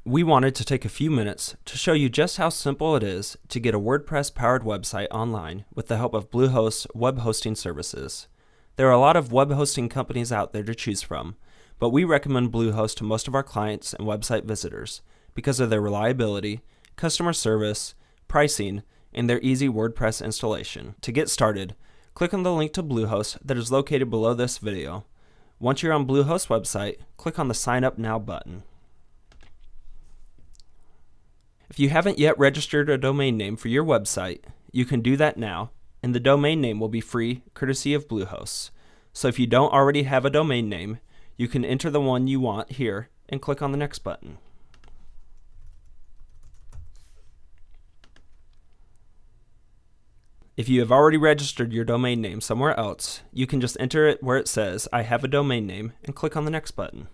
We wanted to take a few minutes to show you just how simple it is to get a WordPress-powered website online with the help of Bluehost web hosting services. There are a lot of web hosting companies out there to choose from, but we recommend Bluehost to most of our clients and website visitors because of their reliability, customer service, pricing, and their easy WordPress installation. To get started, click on the link to Bluehost that is located below this video. Once you're on Bluehost's website, click on the Sign Up Now button. If you haven't yet registered a domain name for your website, you can do that now, and the domain name will be free, courtesy of Bluehost. So if you don't already have a domain name, you can enter the one you want here and click on the Next button. If you have already registered your domain name somewhere else, you can just enter it where it says, I have a domain name, and click on the Next button.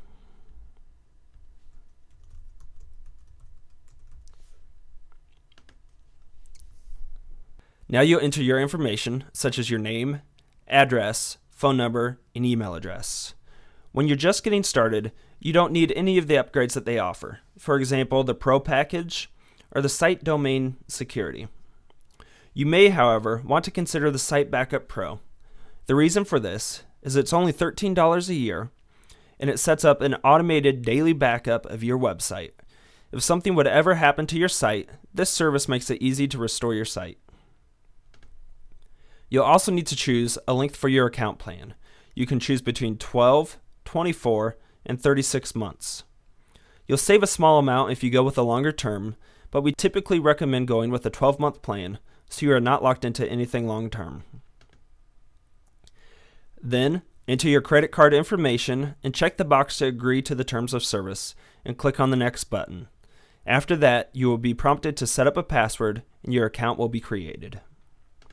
Now you'll enter your information, such as your name, address, phone number, and email address. When you're just getting started, you don't need any of the upgrades that they offer. For example, the Pro package or the Site Domain Security. You may, however, want to consider the Site Backup Pro. The reason for this is it's only $13 a year, and it sets up an automated daily backup of your website. If something would ever happen to your site, this service makes it easy to restore your site. You'll also need to choose a length for your account plan. You can choose between 12, 24, and 36 months. You'll save a small amount if you go with a longer term, but we typically recommend going with a 12-month plan so you are not locked into anything long-term. Then, enter your credit card information and check the box to agree to the terms of service and click on the Next button. After that, you will be prompted to set up a password and your account will be created.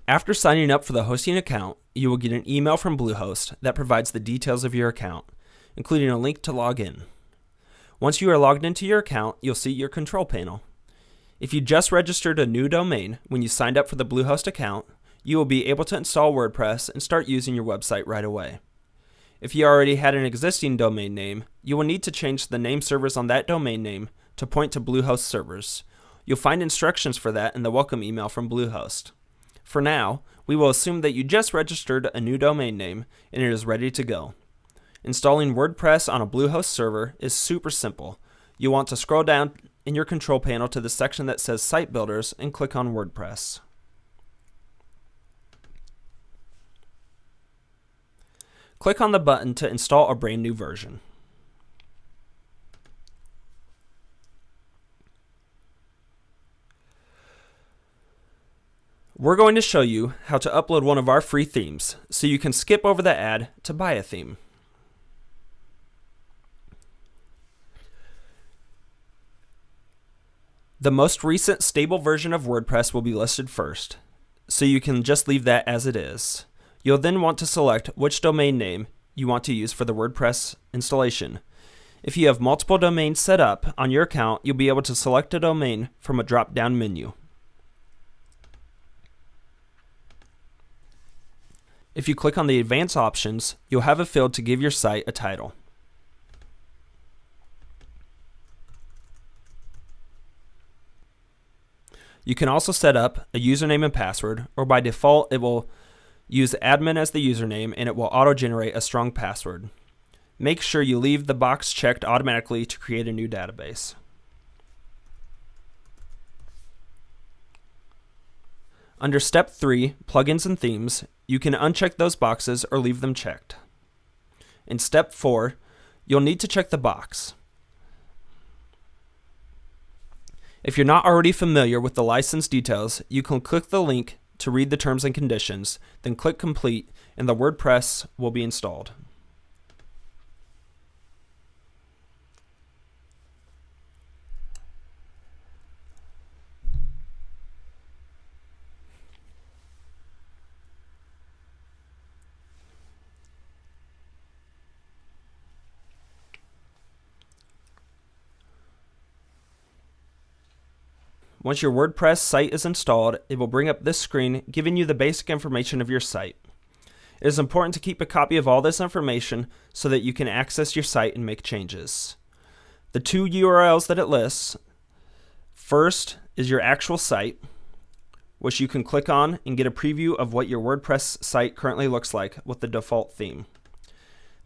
After signing up for the hosting account, you will get an email from Bluehost that provides the details of your account, including a link to log in. Once you are logged into your account, you'll see your control panel. If you just registered a new domain when you signed up for the Bluehost account, you will be able to install WordPress and start using your website right away. If you already had an existing domain name, you will need to change the name servers on that domain name to point to Bluehost servers. You'll find instructions for that in the welcome email from Bluehost. For now, we will assume that you just registered a new domain name and it is ready to go. Installing WordPress on a Bluehost server is super simple. You'll want to scroll down in your control panel to the section that says Site Builders and click on WordPress. Click on the button to install a brand new version. We're going to show you how to upload one of our free themes, so you can skip over the ad to buy a theme. The most recent stable version of WordPress will be listed first, so you can just leave that as it is. You'll then want to select which domain name you want to use for the WordPress installation. If you have multiple domains set up on your account, you'll be able to select a domain from a drop-down menu. If you click on the Advanced options, you'll have a field to give your site a title. You can also set up a username and password, or by default it will use admin as the username and it will auto-generate a strong password. Make sure you leave the box checked automatically to create a new database. Under Step 3, Plugins and Themes, you can uncheck those boxes or leave them checked. In Step 4, you'll need to check the box. If you're not already familiar with the license details, you can click the link to read the terms and conditions, then click Complete, and the WordPress will be installed. Once your WordPress site is installed, it will bring up this screen giving you the basic information of your site. It is important to keep a copy of all this information so that you can access your site and make changes. The two URLs that it lists, first is your actual site, which you can click on and get a preview of what your WordPress site currently looks like with the default theme.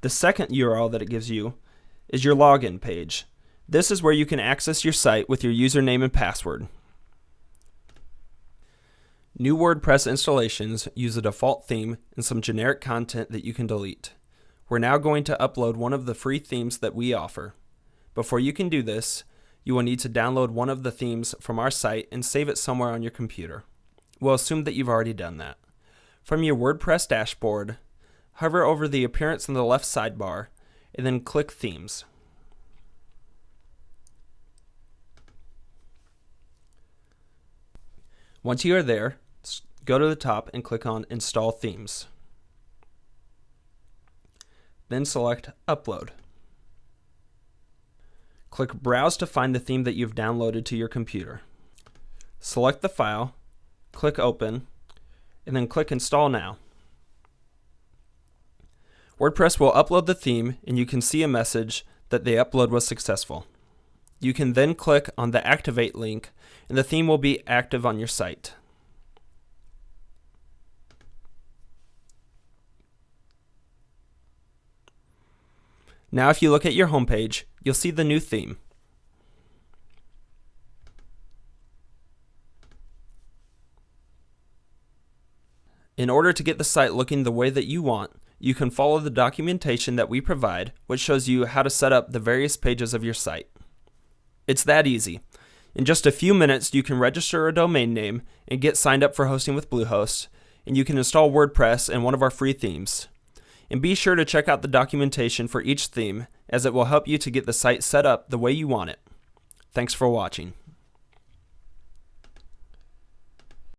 The second URL that it gives you is your login page. This is where you can access your site with your username and password. New WordPress installations use a default theme and some generic content that you can delete. We're now going to upload one of the free themes that we offer. Before you can do this, you will need to download one of the themes from our site and save it somewhere on your computer. We'll assume that you've already done that. From your WordPress dashboard, hover over the appearance in the left sidebar, and then click Themes. Once you are there, go to the top and click on Install Themes. Then select Upload. Click Browse to find the theme that you've downloaded to your computer. Select the file, click Open, and then click Install Now. WordPress will upload the theme and you can see a message that the upload was successful. You can then click on the Activate link and the theme will be active on your site. Now if you look at your homepage, you'll see the new theme. In order to get the site looking the way that you want, you can follow the documentation that we provide, which shows you how to set up the various pages of your site. It's that easy. In just a few minutes, you can register a domain name and get signed up for hosting with Bluehost, and you can install WordPress and one of our free themes. And be sure to check out the documentation for each theme, as it will help you to get the site set up the way you want it. Thanks for watching.